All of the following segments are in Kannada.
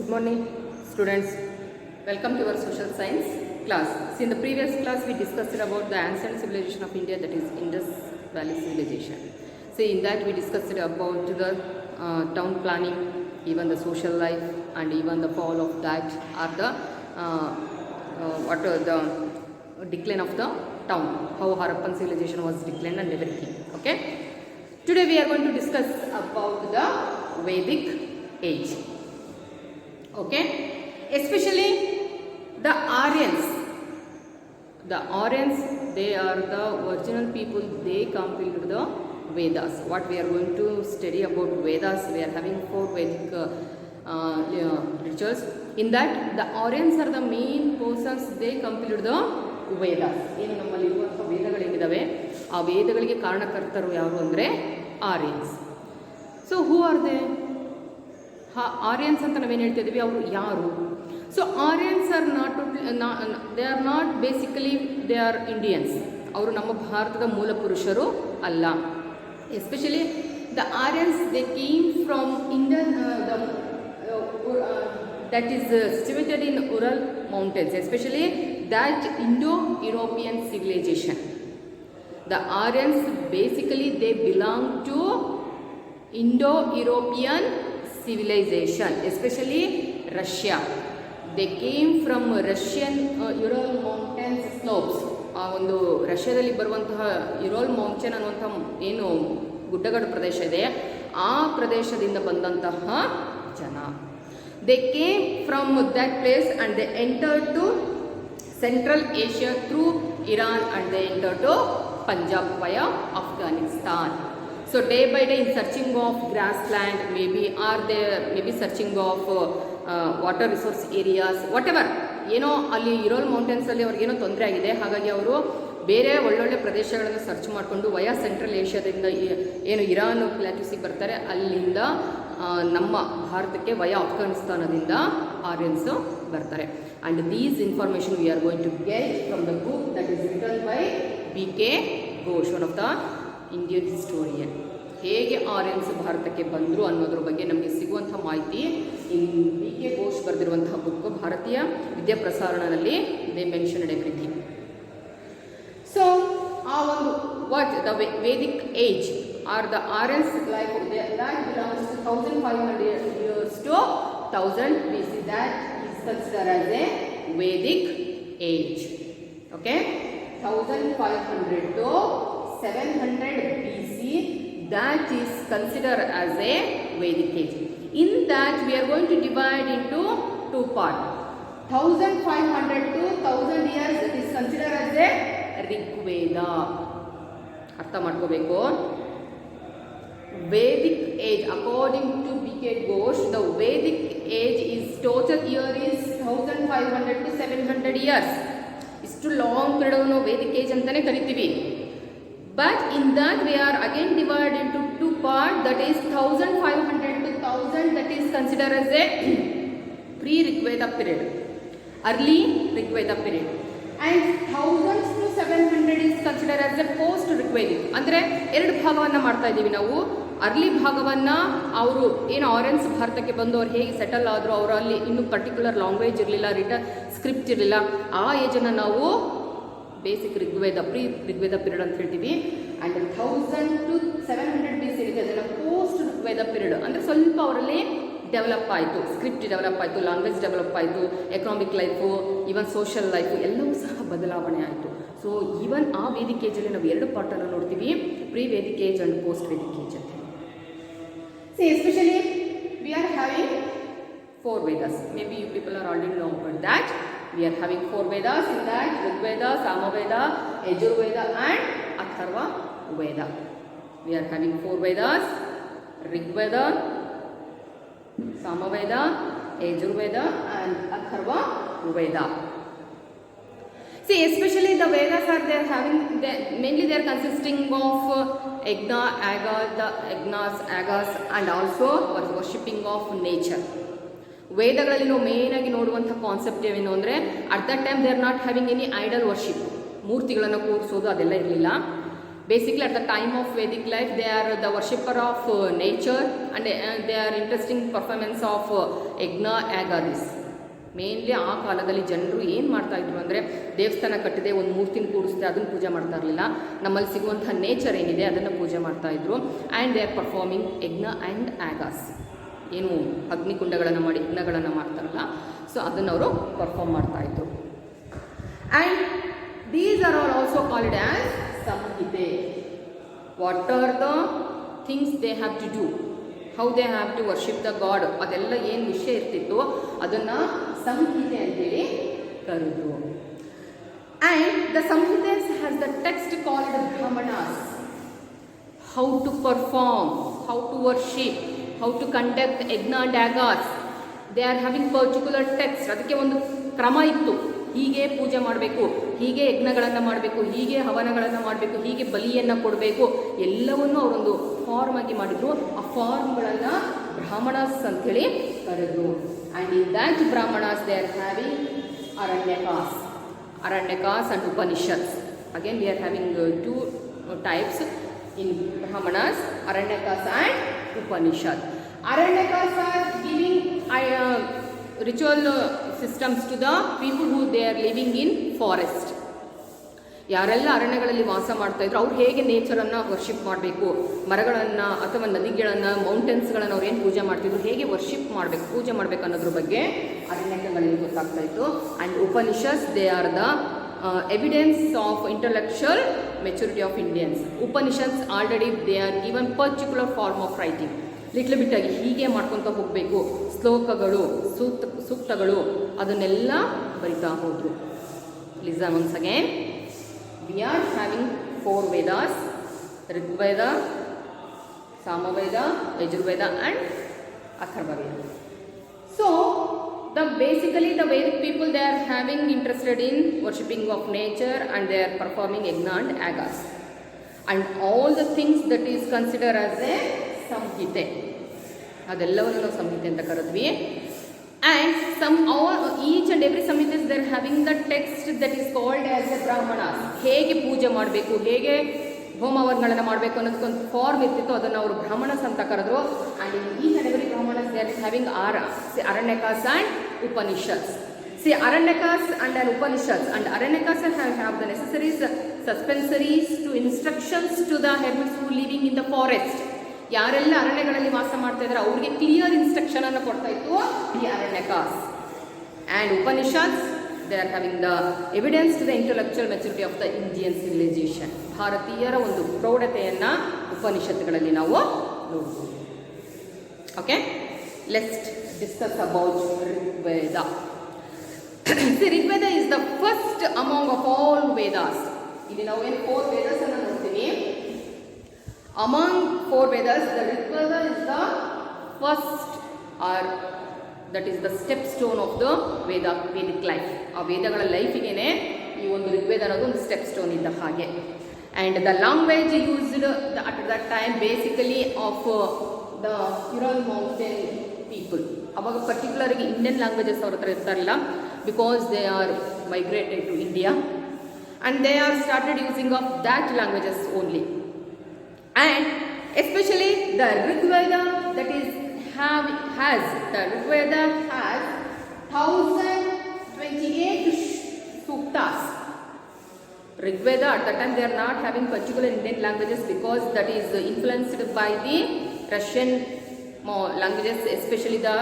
Good morning, students. Welcome to our social science class. So in the previous class, we discussed about the ancient civilization of India, that is Indus Valley civilization. So in that, we discussed about the town planning, even the social life, and even the fall of that, or the the decline of the town, how Harappan civilization was declined and everything. Okay. Today we are going to discuss about the Vedic age. Okay, especially the Aryans. The Aryans, they are the original people. They compiled the Vedas. What we are going to study about Vedas, we are having 4 Vedic literatures. In that, the Aryans are the main persons. They compiled the Vedas. ಏನು ನಮ್ಮಲ್ಲಿರುವಂಥ ವೇದಗಳೇನಿದ್ದಾವೆ ಆ ವೇದಗಳಿಗೆ ಕಾರಣಕರ್ತರು ಯಾರು ಅಂದರೆ Aryans. So who are they? Aryans ಅಂತ ನಾವೇನು ಹೇಳ್ತಾ ಇದ್ದೀವಿ, ಅವರು ಯಾರು? So Aryans are they are not basically they are Indians. ಅವರು ನಮ್ಮ ಭಾರತದ ಮೂಲ ಪುರುಷರು ಅಲ್ಲ. Especially the Aryans they came from Indian that is situated in Ural mountains, especially that Indo-European civilization. The Aryans basically they belong to Indo-European civilization, especially Russia. They came from Russian Ural mountains slopes. ಆ ಒಂದು ರಷ್ಯಾದಲ್ಲಿ ಬರುವಂತಹ ಯುರೋಲ್ ಮೌಂಟೇನ್ ಅನ್ನುವಂಥ ಏನು ಗುಡ್ಡಗಾಡು ಪ್ರದೇಶ ಇದೆ, ಆ ಪ್ರದೇಶದಿಂದ ಬಂದಂತಹ ಜನ. They came from that place and they entered to Central Asia through Iran and they entered to Punjab via Afghanistan. So day by day in searching of grassland, maybe searching of water resource areas, whatever. ಏನೋ ಅಲ್ಲಿ ಇರೋಲ್ ಮೌಂಟೇನ್ಸಲ್ಲಿ ಅವ್ರಿಗೇನೋ ತೊಂದರೆ ಆಗಿದೆ, ಹಾಗಾಗಿ ಅವರು ಬೇರೆ ಒಳ್ಳೊಳ್ಳೆ ಪ್ರದೇಶಗಳನ್ನು ಸರ್ಚ್ ಮಾಡಿಕೊಂಡು ವಯಾ ಸೆಂಟ್ರಲ್ ಏಷ್ಯಾದಿಂದ ಏನು ಇರಾನ್ ಪ್ಲಾಟ್ಯೂಸಿಗೆ ಬರ್ತಾರೆ, ಅಲ್ಲಿಂದ ನಮ್ಮ ಭಾರತಕ್ಕೆ ವಯಾ ಅಫ್ಘಾನಿಸ್ತಾನದಿಂದ ಆರ್ಯನ್ಸ್ ಬರ್ತಾರೆ. And these information we are going to get from the book that is written by B.K. Ghosh, one of the Indian historian. ಹೇಗೆ ಆರ್ಯನ್ಸ್ ಭಾರತಕ್ಕೆ ಬಂದರು ಅನ್ನೋದ್ರ ಬಗ್ಗೆ ನಮಗೆ ಸಿಗುವಂಥ ಮಾಹಿತಿ ಇನ್ B.K. ಘೋಷ್ ಬರೆದಿರುವಂತಹ ಬುಕ್ ಭಾರತೀಯ ವಿದ್ಯಾಪ್ರಸಾರಣದಲ್ಲಿ ದೇ ಮೆನ್ಷನ್ಡ್ ಎವ್ರಿಥಿಂಗ್. ಸೊ ಆ ಒಂದು what the Vedic age are the Aryans life that belongs to 1500 years to 1000 BC. That is considered as a Vedic age. Okay, 1500 to 700 BC. That is considered as a Vedic age. In that we are going to divide into 2 parts. 1500 to 1000 years that is considered as a Rigveda. ಅರ್ಥ ಮಾಡ್ಕೋಬೇಕು. Vedic age according to B.K. Ghosh, the Vedic age is total year is 1500 to 700 years. ಇಷ್ಟು ಲಾಂಗ್ ಪೀರಿಯಡ್ ವೇದಿಕ್ ಏಜ್ ಅಂತಾನೆ ಕರಿತೀವಿ. But in that we are again divided into 2 parts, that is 1500 to 1000 that is considered as a pre-Rigveda period, early Rigveda period, and 1000 to 700 is considered as a post-Rigvedic. ಅಂದರೆ 2 ಭಾಗವನ್ನು ಮಾಡ್ತಾ ಇದ್ದೀವಿ ನಾವು. ಅರ್ಲಿ ಭಾಗವನ್ನು ಅವರು ಏನು ಆರ್ಯನ್ಸ್ ಭಾರತಕ್ಕೆ ಬಂದು ಅವ್ರು ಹೇಗೆ ಸೆಟಲ್ ಆದರು, ಅವರಲ್ಲಿ ಇನ್ನೂ ಪರ್ಟಿಕ್ಯುಲರ್ ಲ್ಯಾಂಗ್ವೇಜ್ ಇರಲಿಲ್ಲ, ರಿಟರ್ನ್ ಸ್ಕ್ರಿಪ್ಟ್ ಇರಲಿಲ್ಲ, ಆ ಏಜನ್ನು ನಾವು ಬೇಸಿಕ್ ರಿಗ್ವೇದ ಪ್ರೀ ರಿಗ್ವೇದ ಪೀರಿಯಡ್ ಅಂತ ಹೇಳ್ತೀವಿ. ಆ್ಯಂಡ್ 1000 to 700 BC ಇದೆ, ಅದನ್ನು ಪೋಸ್ಟ್ ರಿಗ್ವೇದ ಪೀರಿಯಡ್. ಅಂದರೆ ಸ್ವಲ್ಪ ಅವರಲ್ಲಿ ಡೆವಲಪ್ ಆಯಿತು, ಸ್ಕ್ರಿಪ್ಟ್ ಡೆವಲಪ್ ಆಯಿತು, ಲ್ಯಾಂಗ್ವೇಜ್ ಡೆವಲಪ್ ಆಯಿತು, economic life, even social life ಎಲ್ಲವೂ ಸಹ ಬದಲಾವಣೆ ಆಯಿತು. ಸೊ ಈವನ್ ಆ ವೇದಿಕ್ ಏಜಲ್ಲಿ ನಾವು 2 ಪಾರ್ಟನ್ನು ನೋಡ್ತೀವಿ, pre Vedic age and post Vedic age ಅಂತ. See especially we are having 4 Vedas. Maybe you people are already know about that. We are having 4 Vedas. In that Rigveda, Samaveda, Yajurveda and Atharva Veda. We are having 4 Vedas: Rigveda, Samaveda, Yajurveda and Atharva Veda. See, especially the Vedas are they are having mainly they are consisting of Yagna, Yaga, the Yagnas, Yagas and also worshipping of nature. ವೇದಗಳಲ್ಲಿ ನಾವು ಮೇನ್ ಆಗಿ ನೋಡುವಂಥ ಕಾನ್ಸೆಪ್ಟ್ ಏನು ಅಂದರೆ, at that time they are not having any idol worship, ಮೂರ್ತಿಗಳನ್ನು ಕೂರಿಸೋದು ಅದೆಲ್ಲ ಇರಲಿಲ್ಲ. Basically, at the time of Vedic life, they are the worshipper of nature, and they are interesting performance of ಯಜ್ಞ ಯಾಗಾದಿಸ್. ಮೇನ್ಲಿ ಆ ಕಾಲದಲ್ಲಿ ಜನರು ಏನು ಮಾಡ್ತಾಯಿದ್ರು ಅಂದರೆ, ದೇವಸ್ಥಾನ ಕಟ್ಟಿದೆ, ಒಂದು ಮೂರ್ತಿನ ಕೂಡಿಸ್ದೆ, ಅದನ್ನು ಪೂಜೆ ಮಾಡ್ತಾ ಇರಲಿಲ್ಲ. ನಮ್ಮಲ್ಲಿ ಸಿಗುವಂಥ ನೇಚರ್ ಏನಿದೆ ಅದನ್ನು ಪೂಜೆ ಮಾಡ್ತಾಯಿದ್ರು. ಆ್ಯಂಡ್ ದೇ ಆರ್ ಪರ್ಫಾರ್ಮಿಂಗ್ ಯಜ್ಞ ಆ್ಯಂಡ್ ಯಾಗಾಸ್, ಏನು ಅಗ್ನಿಕುಂಡಗಳನ್ನು ಮಾಡಿ ಯಜ್ಞಗಳನ್ನು ಮಾಡ್ತಾರಲ್ಲ, ಸೊ ಅದನ್ನು ಅವರು ಪರ್ಫಾರ್ಮ್ ಮಾಡ್ತಾಯಿದ್ರು. And these are all also called as samhite. What are the things they have to do, how they have to worship the god, ಅದೆಲ್ಲ ಏನು ವಿಷಯ ಇರ್ತಿತ್ತು ಅದನ್ನು ಸಂಹಿತೆ ಅಂತೇಳಿ ಕರೆದ್ರು. And the samhitas has the text called brahmanas. How to perform, how to worship, how to conduct yajna and yagas. They are having particular text. ಅದಕ್ಕೆ ಒಂದು ಕ್ರಮ ಇತ್ತು. ಹೀಗೆ ಪೂಜೆ ಮಾಡಬೇಕು, ಹೀಗೆ ಯಜ್ಞಗಳನ್ನು ಮಾಡಬೇಕು, ಹೀಗೆ ಹವನಗಳನ್ನು ಮಾಡಬೇಕು, ಹೀಗೆ ಬಲಿಯನ್ನು ಕೊಡಬೇಕು, ಎಲ್ಲವನ್ನೂ ಅವರೊಂದು ಫಾರ್ಮ್ ಆಗಿ ಮಾಡಿದ್ರು. ಆ ಫಾರ್ಮ್ಗಳನ್ನು ಬ್ರಾಹ್ಮಣಾಸ್ ಅಂಥೇಳಿ ಕರೆದ್ರು. And in that Brahmanas they are having Aranyakas and Upanishads. Again we are having 2 types in brahmanas, aranyakas and upanishad. Aranyakas are giving ritual systems to the people who they are living in forest. ಯಾರೆಲ್ಲ ಅರಣ್ಯಗಳಲ್ಲಿ ವಾಸ ಮಾಡ್ತಾ ಇದ್ರು ಅವ್ರು ಹೇಗೆ ನೇಚರನ್ನು ವರ್ಷಿಪ್ ಮಾಡಬೇಕು, ಮರಗಳನ್ನು ಅಥವಾ ನದಿಗಳನ್ನು, ಮೌಂಟೇನ್ಸ್ಗಳನ್ನು ಅವ್ರು ಏನು ಪೂಜೆ ಮಾಡ್ತಿದ್ರು, ಹೇಗೆ ವರ್ಷಿಪ್ ಮಾಡಬೇಕು, ಪೂಜೆ ಮಾಡಬೇಕು ಅನ್ನೋದ್ರ ಬಗ್ಗೆ ಅರಣ್ಯಗಳಲ್ಲಿ ಗೊತ್ತಾಗ್ತಾ ಇತ್ತು. And Upanishads they are the evidence of intellectual maturity of Indians. Upanishads already they are given particular form of writing. Little ಬಿಟ್ಟಾಗಿ ಹೀಗೆ ಮಾಡ್ಕೊತ ಹೋಗಬೇಕು, ಶ್ಲೋಕಗಳು, ಸೂಕ್ತಗಳು ಅದನ್ನೆಲ್ಲ ಬರಿತಾ ಹೋದರು. ಲಿಸಾ once again, we are having 4 Vedas: Rigveda, Samaveda, Yajurveda and Atharvaveda. So basically the Vedic people, they are having interested in worshipping of nature and they are performing yajna and yagas. And all the things that is considered as a ಸಂಹಿತೆ, ಅದೆಲ್ಲವನ್ನು ನಾವು ಸಂಹಿತೆ ಅಂತ ಕರೆದ್ವಿ. And each and every Samhita they are having the text that is called as a Brahmanas. ಹೇಗೆ ಪೂಜೆ ಮಾಡಬೇಕು, ಹೇಗೆ ಹೋಮವನ್ಗಳನ್ನು ಮಾಡಬೇಕು ಅನ್ನೋದಕ್ಕೊಂದು ಫಾರ್ಮ್ ಇರ್ತಿತ್ತು, ಅದನ್ನು ಅವರು ಬ್ರಾಹ್ಮಣಸ್ ಅಂತ ಕರೆದ್ರು. And in each and every Brahmanas they are having Aranyakas and Upanishads. See, Aranyakas and Upanishads, and Aranyakas have the necessary suspensories to instructions to the hermits who living in the forest. ಯಾರೆಲ್ಲ ಅರಣ್ಯಗಳಲ್ಲಿ ವಾಸ ಮಾಡ್ತಾ ಇದ್ದಾರೆ ಅವ್ರಿಗೆ ಕ್ಲಿಯರ್ ಇನ್ಸ್ಟ್ರಕ್ಷನ್ ಅನ್ನು ಕೊಡ್ತಾ ಇತ್ತು ಈ Aranyakas. And Upanishads they are having the evidence to the intellectual maturity of the Indian civilisation. ಭಾರತೀಯರ ಒಂದು ಪ್ರೌಢತೆಯನ್ನು ಉಪನಿಷತ್ತುಗಳಲ್ಲಿ ನಾವು ನೋಡ್ಬೋದು. Okay, let's discuss about Rigveda. Rigveda is the first among of all Vedas. ಇಲ್ಲಿ ನಾವು ಏನು 4 Vedas ಅನ್ನು ನೋಡ್ತೀವಿ. Among 4 Vedas, the Rigveda is the first, or that is the stepstone of the Vedic life. ಆ ವೇದಗಳ ಲೈಫಿಗೆ ಈ ಒಂದು ಋಗ್ವೇದ ಅನ್ನೋದು ಒಂದು ಸ್ಟೆಪ್ ಸ್ಟೋನ್ ಇದ್ದ ಹಾಗೆ. And the language used at that time basically of the Ural Mountain people. ಅವಾಗ ಪರ್ಟಿಕ್ಯುಲರ್ಗೆ ಇಂಡಿಯನ್ ಲ್ಯಾಂಗ್ವೇಜಸ್ ಅವ್ರ ಹತ್ರ ಇರ್ತಾರಲ್ಲ, because they are migrated to India and they are started using of that languages only. And especially the Rigveda that is has 1028 suktas. Rigveda at that time they are not having particular Indian languages because that is influenced by the Russian languages, especially the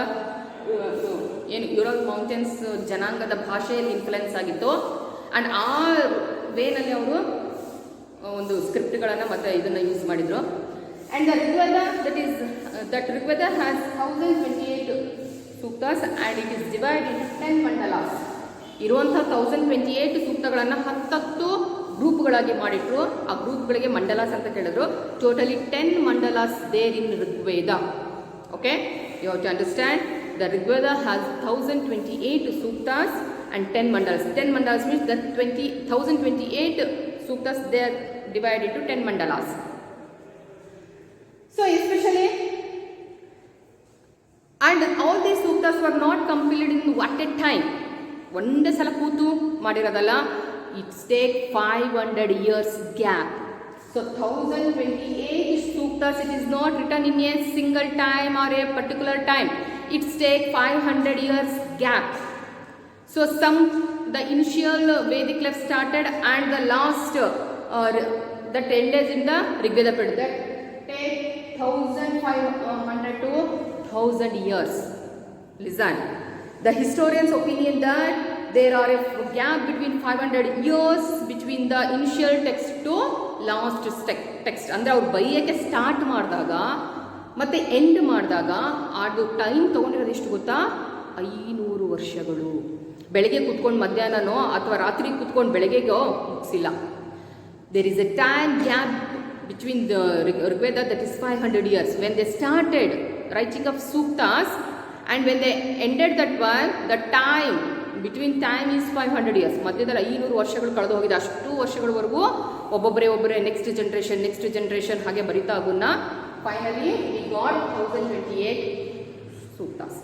Ural Mountains ಜನಾಂಗದ ಭಾಷೆಯಲ್ಲಿ ಇನ್ಫ್ಲುಯೆನ್ಸ್ ಆಗಿತ್ತು. ಆ್ಯಂಡ್ ಆ ವೇನಲ್ಲಿ ಅವರು ಒಂದು ಸ್ಕ್ರಿಪ್ಟ್ಗಳನ್ನು ಮತ್ತು ಇದನ್ನು ಯೂಸ್ ಮಾಡಿದರು. And the Rigveda that Rigveda has 1028 suktas and it is divide in 10 mandalas. ಇರುವಂಥ 1028 ಸೂಕ್ತಗಳನ್ನು 10 ಗ್ರೂಪ್ಗಳಾಗಿ ಮಾಡಿಟ್ರು. ಆ ಗ್ರೂಪ್ಗಳಿಗೆ ಮಂಡಲಾಸ್ ಅಂತ ಹೇಳಿದ್ರು. Totally 10 mandalas there in Rigveda. Okay, you have to understand the Rigveda has 1028 suktas and 10 mandalas. 10 mandalas means that 1028 suktas they are divided into 10 mandalas. So especially, and all these suktas were not completed in at a time. ಒಂದೇ ಸಲ ಕೂತು ಮಾಡಿರೋದಲ್ಲ, it's take 500 years gap. So 1028 suktas, it is not written in a single time or a particular time. It's take 500 years gap. So the initial Vedic life started and the last that ended in the Rigveda period. That take 1500 to 1000 years. Listen, the historians' opinion that there are a gap between 500 years between the initial text to last text. ಅಂದರೆ ಅವ್ರು ಬರೆಯೋಕ್ಕೆ ಸ್ಟಾರ್ಟ್ ಮಾಡಿದಾಗ ಮತ್ತು ಎಂಡ್ ಮಾಡಿದಾಗ ಅದು ಟೈಮ್ ತೊಗೊಂಡಿರೋದು ಎಷ್ಟು ಗೊತ್ತಾ? 500 ವರ್ಷಗಳು. ಬೆಳಗ್ಗೆ ಕೂತ್ಕೊಂಡು ಮಧ್ಯಾಹ್ನನೋ ಅಥವಾ ರಾತ್ರಿ ಕೂತ್ಕೊಂಡು ಬೆಳಗ್ಗೆಗೋ ಮುಗಿಸಿಲ್ಲ. There is a time gap between the Rigveda, that is 500 years. When they started writing of suktas and when they ended that one, the time between time is 500 years. ಮಧ್ಯದಲ್ಲಿ 500 ವರ್ಷಗಳು ಕಳೆದು ಹೋಗಿದೆ. ಅಷ್ಟು ವರ್ಷಗಳವರೆಗೂ ಒಬ್ಬೊಬ್ಬರೇ ನೆಕ್ಸ್ಟ್ ಜನ್ರೇಷನ್ ಹಾಗೆ ಬರಿತಾ ಆಗೋನ್ನ finally we got 1028 suktas.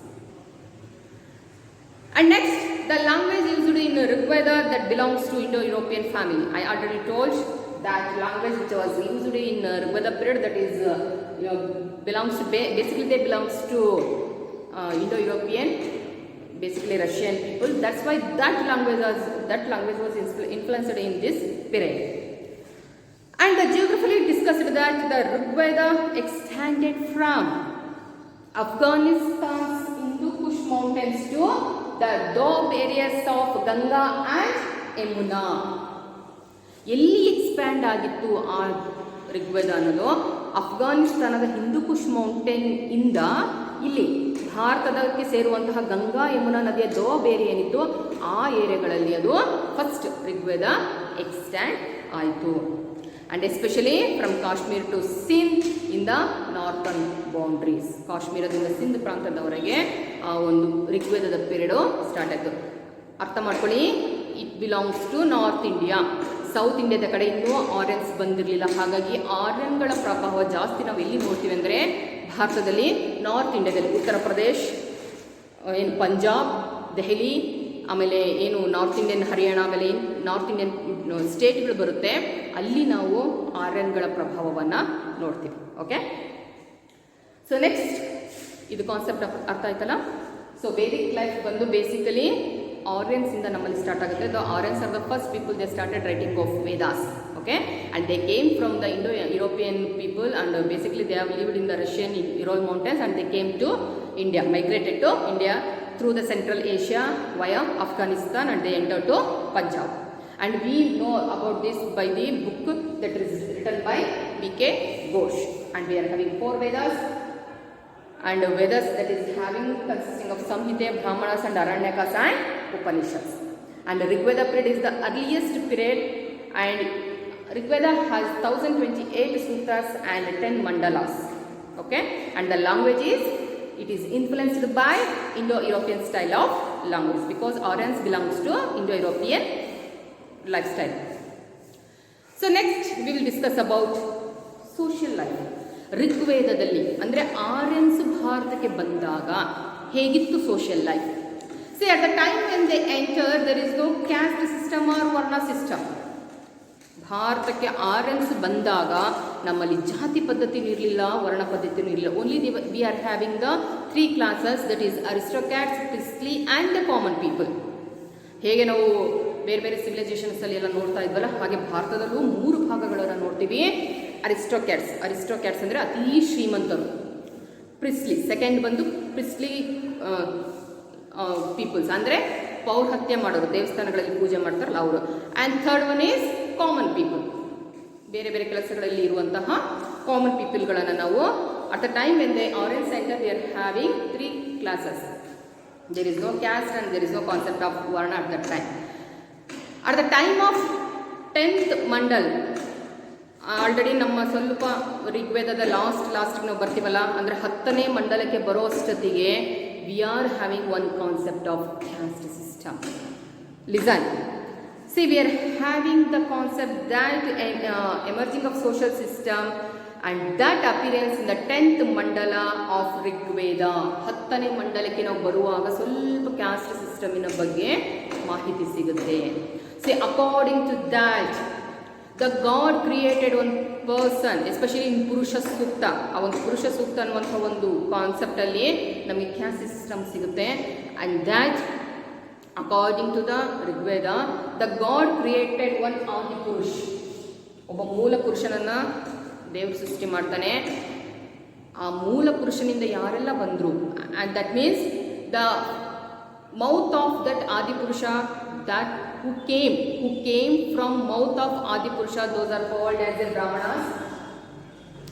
And next, the language used in Rigveda that belongs to Indo-European family. I already told that language which was used in Rigveda period, that is belongs to basically they belongs to Indo-European, basically Russian people. That's why that language was influenced in this period. And geographically discussed that the Rigveda extended from Afghanistan's Hindu Kush mountains to the Doab areas of Ganga and Yamuna. ಎಲ್ಲಿ ಎಕ್ಸ್ಪ್ಯಾಂಡ್ ಆಗಿತ್ತು ಆ ಋಗ್ವೇದ ಅನ್ನೋದು? ಅಫ್ಘಾನಿಸ್ತಾನದ ಹಿಂದೂ ಕುಶ್ ಮೌಂಟೇನ್ ಇಂದ ಇಲ್ಲಿ ಭಾರತದಕ್ಕೆ ಸೇರುವಂತಹ ಗಂಗಾ ಯಮುನಾ ನದಿಯ ದೋಬ್ ಏರಿಯಾ ಏನಿತ್ತು ಆ ಏರಿಯಾಗಳಲ್ಲಿ ಅದು ಫಸ್ಟ್ ಋಗ್ವೇದ ಎಕ್ಸ್ಟ್ಯಾಂಡ್ ಆಯಿತು. And especially from Kashmir to Sindh in the northern boundaries. ಕಾಶ್ಮೀರದಿಂದ ಸಿಂಧ್ ಪ್ರಾಂತದವರೆಗೆ ಆ ಒಂದು ಋಗ್ವೇದದ ಪೀರಿಯಡು ಸ್ಟಾರ್ಟ್ ಆಯಿತು. ಅರ್ಥ ಮಾಡ್ಕೊಳ್ಳಿ, it belongs to north India. South ಇಂಡಿಯಾದ ಕಡೆ ಇನ್ನೂ ಆರ್ಯನ್ಸ್ ಬಂದಿರಲಿಲ್ಲ. ಹಾಗಾಗಿ ಆರ್ಯನ್ಗಳ ಪ್ರಭಾವ ಜಾಸ್ತಿ ನಾವು ಎಲ್ಲಿ ನೋಡ್ತೀವಿ ಅಂದರೆ ಭಾರತದಲ್ಲಿ ನಾರ್ತ್ ಇಂಡಿಯಾದಲ್ಲಿ ಉತ್ತರ ಪ್ರದೇಶ್, ಏನು ಪಂಜಾಬ್, ದೆಹಲಿ, ಆಮೇಲೆ ಏನು ನಾರ್ತ್ ಇಂಡಿಯನ್ ಹರಿಯಾಣ, ಆಮೇಲೆ ನಾರ್ತ್ ಇಂಡಿಯನ್ ಸ್ಟೇಟ್ಗಳು ಬರುತ್ತೆ, ಅಲ್ಲಿ ನಾವು ಆರ್ಯನ್ಗಳ ಪ್ರಭಾವವನ್ನು ನೋಡ್ತೀವಿ. ಓಕೆ, ಸೊ ನೆಕ್ಸ್ಟ್ ಇದು ಕಾನ್ಸೆಪ್ಟ್ ಅರ್ಥ ಆಯ್ತಲ್ಲ. ಸೊ ವೇದಿಕ್ ಲೈಫ್ ಬಂದು ಬೇಸಿಕಲಿ ಆರ್ಯನ್ಸ್ ಇಂದ ನಮ್ಮಲ್ಲಿ ಸ್ಟಾರ್ಟ್ ಆಗುತ್ತೆ. The Aryans are the first people they started writing of Vedas. Okay, and they came from the Indo-European people, and basically they have lived in the Russian Ural mountains, and they came to India, migrated to India through the Central Asia via Afghanistan, and they entered to Punjab. And we know about this by the book that is written by B.K. Ghosh. And we are having 4 Vedas, and Vedas that is having consisting of Samhita, Brahmanas, and Aranyakas and Upanishads. And the Rigveda period is the earliest period, and Rigveda has 1028 sutras and 10 mandalas. Okay, and the language it is influenced by Indo-European style of language, because Aryans belongs to Indo-European lifestyle. So next we will discuss about social life. ಋಗ್ವೇದದಲ್ಲಿ ಅಂದರೆ ಆರ್ಯನ್ಸ್ ಭಾರತಕ್ಕೆ ಬಂದಾಗ ಹೇಗಿತ್ತು social life? See, at the time when they entered, there is no caste system or varna system. ಭಾರತಕ್ಕೆ ಆರ್ಯನ್ಸ್ ಬಂದಾಗ ನಮ್ಮಲ್ಲಿ ಜಾತಿ ಪದ್ಧತಿನೂ ಇರಲಿಲ್ಲ, ವರ್ಣ ಪದ್ಧತಿನೂ ಇರಲಿಲ್ಲ. Only we are having the 3 classes, that is aristocrats, priestly and the common people. ಹೇಗೆ ನಾವು ಬೇರೆ ಬೇರೆ ಸಿವಿಲೈಸೇಷನ್ಸಲ್ಲಿ ಎಲ್ಲ ನೋಡ್ತಾ ಇದ್ವಲ್ಲ, ಹಾಗೆ ಭಾರತದಲ್ಲೂ 3 ಭಾಗಗಳನ್ನು ನೋಡ್ತೀವಿ. ಅರಿಸ್ಟೋಕ್ರಾಟ್ಸ್ ಅಂದರೆ ಅತೀ ಶ್ರೀಮಂತರು. ಪ್ರಿಸ್ಲಿ ಸೆಕೆಂಡ್ ಬಂದು ಪ್ರಿಸ್ಲಿ ಪೀಪಲ್ಸ್ ಅಂದರೆ ಪೌರಹತ್ಯೆ ಮಾಡೋರು, ದೇವಸ್ಥಾನಗಳಲ್ಲಿ ಪೂಜೆ ಮಾಡ್ತಾರಲ್ಲ ಅವರು. And third one is common people, ಬೇರೆ ಬೇರೆ ಕೆಲಸಗಳಲ್ಲಿ ಇರುವಂತಹ ಕಾಮನ್ ಪೀಪಲ್ಗಳನ್ನು ನಾವು at the time when they Aryan centre they are having 3 classes. There is no caste and there is no concept of varna at that time. At the time of 10th mandal, already ನಮ್ಮ ಸ್ವಲ್ಪ ಋಗ್ವೇದದ ಲಾಸ್ಟಿಗೆ ನಾವು ಬರ್ತೀವಲ್ಲ, ಅಂದರೆ 10ನೇ ಮಂಡಲಕ್ಕೆ ಬರೋ ಅಷ್ಟೊತ್ತಿಗೆ V are having one concept of caste system. Listen, see, we are having the concept that emerging of social system, and that appearance in the 10th mandala of Rigveda. 10ನೇ ಮಂಡಲಕ್ಕೆ ನಾವು ಬರುವಾಗ ಸ್ವಲ್ಪ ಕ್ಯಾಸ್ಟ್ ಸಿಸ್ಟಮಿನ ಬಗ್ಗೆ ಮಾಹಿತಿ ಸಿಗುತ್ತೆ. See, according to that, the God created one person, especially in ಪುರುಷ ಸೂಕ್ತ. ಆ ಒಂದು ಪುರುಷ ಸೂಕ್ತ ಅನ್ನುವಂಥ ಒಂದು ಕಾನ್ಸೆಪ್ಟಲ್ಲಿ ನಮಗೆ ಕ್ಯಾಸ್ಟ್ ಸಿಸ್ಟಮ್ ಸಿಗುತ್ತೆ. And that according to the Rigveda, the God created one Adipurush, ಒಬ್ಬ ಮೂಲ ಪುರುಷನನ್ನು ದೇವರು ಸೃಷ್ಟಿ ಮಾಡ್ತಾನೆ. ಆ ಮೂಲ ಪುರುಷನಿಂದ ಯಾರೆಲ್ಲ ಬಂದರು, and that means the mouth of that Adipurusha, that who came from mouth of Adipurusha, those are called as a Brahmanas.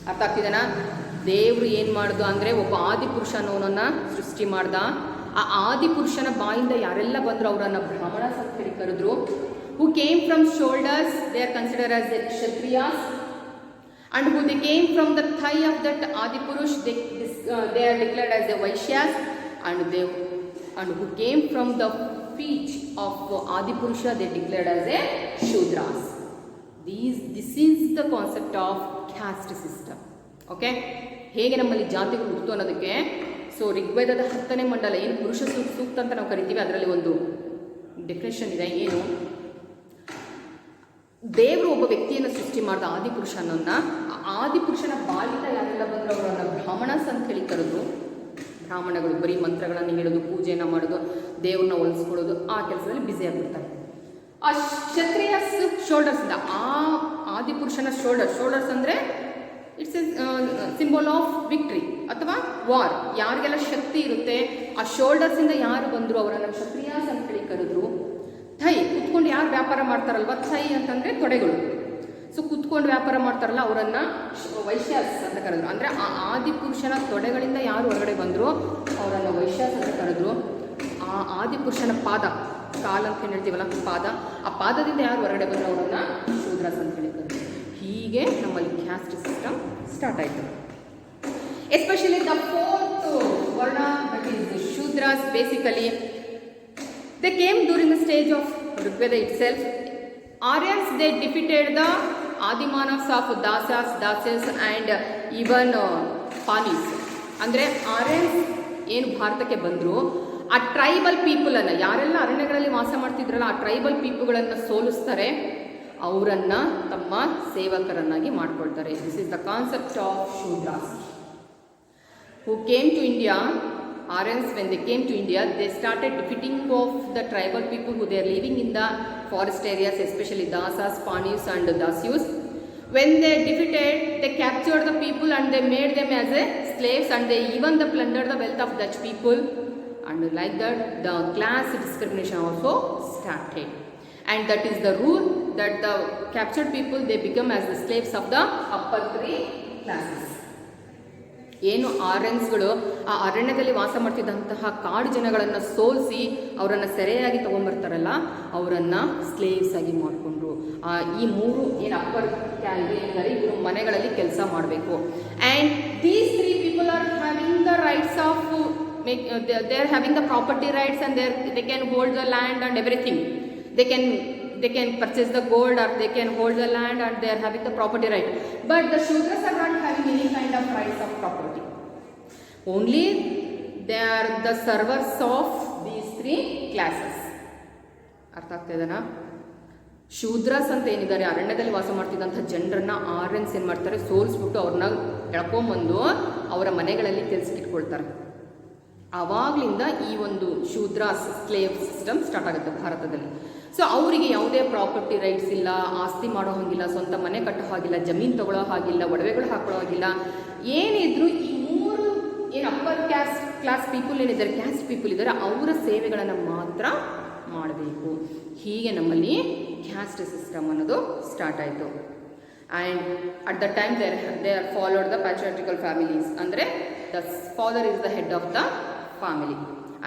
ಅರ್ಥ ಆಗ್ತಿದೆನಾ? ದೇವರು ಏನು ಮಾಡ್ದು ಅಂದರೆ ಒಬ್ಬ ಆದಿಪುರುಷ ಅನ್ನೋನನ್ನು ಸೃಷ್ಟಿ ಮಾಡ್ದ. ಆ ಆದಿಪುರುಷನ ಬಾಯಿಂದ ಯಾರೆಲ್ಲ ಬಂದರು ಅವರನ್ನು ಬ್ರಾಹ್ಮಣಸ್ ಅಂತ ಹೇಳಿ ಕರೆದ್ರು. who came from shoulders, they are considered as the Kshatriyas, and who they came from the thigh of that Adipurush, they are declared as the Vaishyas, and who came from the feet of Adipurusha, they declared as a Shudras. This is the concept of caste system. Okay, ಹೇಗೆ ನಮ್ಮಲ್ಲಿ ಜಾತಿಗಳು ಹುಟ್ಟು ಅನ್ನೋದಕ್ಕೆ ಸೊ ಋಗ್ವೇದದ 10ನೇ ಮಂಡಲ ಏನು ಪುರುಷ ಸೂಕ್ತ ಅಂತ ನಾವು ಕರಿತೀವಿ, ಅದರಲ್ಲಿ ಒಂದು ಡೆಫಿನೇಷನ್ ಇದೆ. ಏನು, ದೇವರು ಒಬ್ಬ ವ್ಯಕ್ತಿಯನ್ನು ಸೃಷ್ಟಿ ಮಾಡಿದ ಆದಿಪುರುಷ ಅನ್ನೋನ್ನ, ಆ ಆದಿಪುರುಷನ ಬಾಲಿಂದ ಯಾರೆಲ್ಲ ಬಂದರು ಅವರನ್ನು ಬ್ರಾಹ್ಮಣಸ್ ಅಂತ ಹೇಳಿ ಕರೆದು. ಬ್ರಾಹ್ಮಣಗಳು ಬರೀ ಮಂತ್ರಗಳನ್ನು ಹೇಳೋದು, ಪೂಜೆಯನ್ನು ಮಾಡೋದು, ದೇವ್ರನ್ನ ಹೋಲಿಸ್ಕೊಳ್ಳೋದು, ಆ ಕೆಲಸದಲ್ಲಿ ಬ್ಯುಸಿ ಆಗಿಬಿಡ್ತಾರೆ. ಆ ಕ್ಷತ್ರಿಯ ಶೋಲ್ಡರ್ಸಿಂದ, ಆ ಆದಿಪುರುಷನ ಶೋಲ್ಡರ್ಸ್ ಅಂದರೆ it's A symbol of victory ಅಥವಾ ವಾರ್. ಯಾರಿಗೆಲ್ಲ ಶಕ್ತಿ ಇರುತ್ತೆ ಆ ಶೋಲ್ಡರ್ಸಿಂದ ಯಾರು ಬಂದರು ಅವರನ್ನು ಕ್ಷತ್ರಿಯಾಸ್ ಅಂತ ಹೇಳಿ ಕರೆದ್ರು. ಥೈ, ಕುತ್ಕೊಂಡು ಯಾರು ವ್ಯಾಪಾರ ಮಾಡ್ತಾರಲ್ವ, ಥೈ ಅಂತಂದರೆ ತೊಡೆಗಳು. ಸೊ ಕುತ್ಕೊಂಡು ವ್ಯಾಪಾರ ಮಾಡ್ತಾರಲ್ಲ ಅವರನ್ನು ವೈಶ್ಯಾಸ್ ಅಂತ ಕರೆದ್ರು. ಅಂದರೆ ಆ ಆದಿಪುರುಷನ ತೊಡೆಗಳಿಂದ ಯಾರು ಹೊರಗಡೆ ಬಂದರು ಅವರನ್ನು ವೈಶ್ಯಾಸ್ ಅಂತ ಕರೆದ್ರು. ಆ ಆದಿಪುರುಷನ ಪಾದ, ಕಾಲು ಅಂತ ಹೇಳ್ತೀವಲ್ಲ ಪಾದ, ಆ ಪಾದದಿಂದ ಯಾರು ಹೊರಗಡೆ ಬಂದರು ಅವರನ್ನು ಶೂದ್ರಾಸ್ ಅಂತ ಹೇಳಿ ಕರೆದ್ರು. ಹೀಗೆ ನಮ್ಮಲ್ಲಿ ಕ್ಯಾಸ್ಟ್ ಸಿಸ್ಟಮ್ ಸ್ಟಾರ್ಟ್ ಆಯಿತು. Especially the fourth varna, that is Shudras. Basically they came during the stage of Rigveda itself. Aryans, they defeated the Adimanas of Dasyas and even Panis. ಅಂದರೆ ಆರ್ಯನ್ಸ್ ಏನು ಭಾರತಕ್ಕೆ ಬಂದರು, ಆ ಟ್ರೈಬಲ್ ಪೀಪಲನ್ನು, ಯಾರೆಲ್ಲ ಅರಣ್ಯಗಳಲ್ಲಿ ವಾಸ ಮಾಡ್ತಿದ್ರಲ್ಲ ಆ ಟ್ರೈಬಲ್ ಪೀಪಲ್ಗಳನ್ನು ಸೋಲಿಸ್ತಾರೆ, ಅವರನ್ನು ತಮ್ಮ ಸೇವಕರನ್ನಾಗಿ ಮಾಡ್ಕೊಳ್ತಾರೆ. This is the concept of Shudras. Who came to India, Aryans, when they came to India, they started defeating of the tribal people who they are living in the forest areas, especially Dasas, Panis and Dasyus. When they defeated, they captured the people and they made them as a slaves, and they even plundered the wealth of Dutch people, and like that the class discrimination also started. And that is the rule that the captured people, they become as the slaves of the upper 3 classes. ಏನು ಆರ್ಯನ್ಸ್ಗಳು ಆ ಅರಣ್ಯದಲ್ಲಿ ವಾಸ ಮಾಡ್ತಿದ್ದಂತಹ ಕಾಡು ಜನಗಳನ್ನು ಸೋಲಿಸಿ ಅವರನ್ನು ಸೆರೆಯಾಗಿ ತೊಗೊಂಡ್ಬರ್ತಾರಲ್ಲ ಅವರನ್ನು ಸ್ಲೇವ್ಸ್ ಆಗಿ ಮಾಡಿಕೊಂಡ್ರು. ಈ 3 ಏನು ಅಪ್ಪರ್ ಕ್ಯಾಲ್ಗೆ ಏನಿದ್ದಾರೆ ಇವರು ಮನೆಗಳಲ್ಲಿ ಕೆಲಸ ಮಾಡಬೇಕು. And these 3 people are having the rights of they are having the property rights, and they can hold the land and everything. They can purchase the gold, or they can hold the land, and they are having the property right. But the Shudras are not having any kind of rights of property. Only they are the servers of these 3 classes. ಅರ್ಥ ಆಗ್ತಿದೆನಾ? ಶೂದ್ರಸ್ ಅಂತ ಏನಿದ್ದಾರೆ ಅರಣ್ಯದಲ್ಲಿ ವಾಸ ಮಾಡ್ತಿದ್ದಂಥ ಜನರನ್ನ ಆರ್ಯನ್ಸ್ ಏನು ಮಾಡ್ತಾರೆ, ಸೋಲಿಸ್ಬಿಟ್ಟು ಅವ್ರನ್ನ ಎಳ್ಕೊಂಬಂದು ಅವರ ಮನೆಗಳಲ್ಲಿ ಕೆಲಸಕ್ಕಿಟ್ಕೊಳ್ತಾರೆ. ಆವಾಗಲಿಂದ ಈ ಒಂದು ಶೂದ್ರಾಸ್ ಸ್ಲೇವ್ ಸಿಸ್ಟಮ್ ಸ್ಟಾರ್ಟ್ ಆಗುತ್ತೆ ಭಾರತದಲ್ಲಿ. ಸೊ ಅವರಿಗೆ ಯಾವುದೇ ಪ್ರಾಪರ್ಟಿ ರೈಟ್ಸ್ ಇಲ್ಲ, ಆಸ್ತಿ ಮಾಡೋ ಹಾಗಿಲ್ಲ, ಸ್ವಂತ ಮನೆ ಕಟ್ಟೋ ಹಾಗಿಲ್ಲ, ಜಮೀನು ತೊಗೊಳ್ಳೋ ಹಾಗಿಲ್ಲ, ಒಡವೆಗಳು ಹಾಕೊಳ್ಳೋ ಹಾಗಿಲ್ಲ. ಏನಿದ್ರು ಈ 3 ಏನು ಅಪ್ಪರ್ ಕ್ಲಾಸ್ ಪೀಪಲ್ ಏನಿದ್ದಾರೆ, ಕ್ಯಾಸ್ಟ್ ಪೀಪಲ್ ಇದ್ದಾರೆ, ಅವರ ಸೇವೆಗಳನ್ನು ಮಾತ್ರ ಮಾಡಬೇಕು. ಹೀಗೆ ನಮ್ಮಲ್ಲಿ ಕ್ಯಾಸ್ಟ್ ಸಿಸ್ಟಮ್ ಅನ್ನೋದು ಸ್ಟಾರ್ಟ್ ಆಯಿತು. And at the time they are followed the patriarchal families. ಅಂದರೆ the father is the head of the family,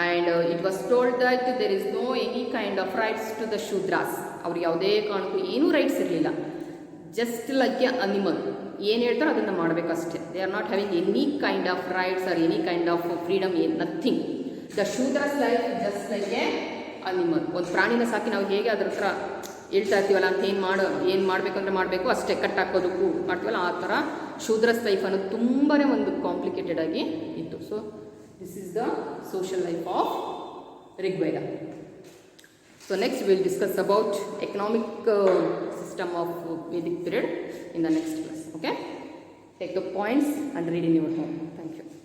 and it was told that there is no any kind of rights to the Shudras. ಅವ್ರಿಗೆ ಯಾವುದೇ ಕಾರಣಕ್ಕೂ ಏನೂ ರೈಟ್ಸ್ ಇರಲಿಲ್ಲ. ಜಸ್ಟ್ ಲೈಕ್ ಎ ಅನಿಮಲ್, ಏನು ಹೇಳ್ತಾರೋ ಅದನ್ನು ಮಾಡಬೇಕಷ್ಟೇ. They are not having any kind of rights or any kind of freedom, nothing. The Shudras life just like a animal. ಒಂದು ಪ್ರಾಣಿನ ಸಾಕಿ ನಾವು ಹೇಗೆ ಅದ್ರ ಹತ್ರ ಹೇಳ್ತಾ ಇರ್ತೀವಲ್ಲ ಅಂತ ಏನು ಮಾಡಬೇಕಂದ್ರೆ ಮಾಡಬೇಕು ಅಷ್ಟೇ, ಕಟ್ ಹಾಕೋದಕ್ಕೂ ಮಾಡ್ತೀವಲ್ಲ ಆ ಥರ ಶೂದ್ರಸ್ ಲೈಫ್ ಅನ್ನೋದು ತುಂಬಾ ಒಂದು ಕಾಂಪ್ಲಿಕೇಟೆಡ್ ಆಗಿ ಇತ್ತು. So this is the social life of Rigveda. So next we will discuss about economic system system of Vedic period in the next class. Okay, take the points and read in your home. Thank you.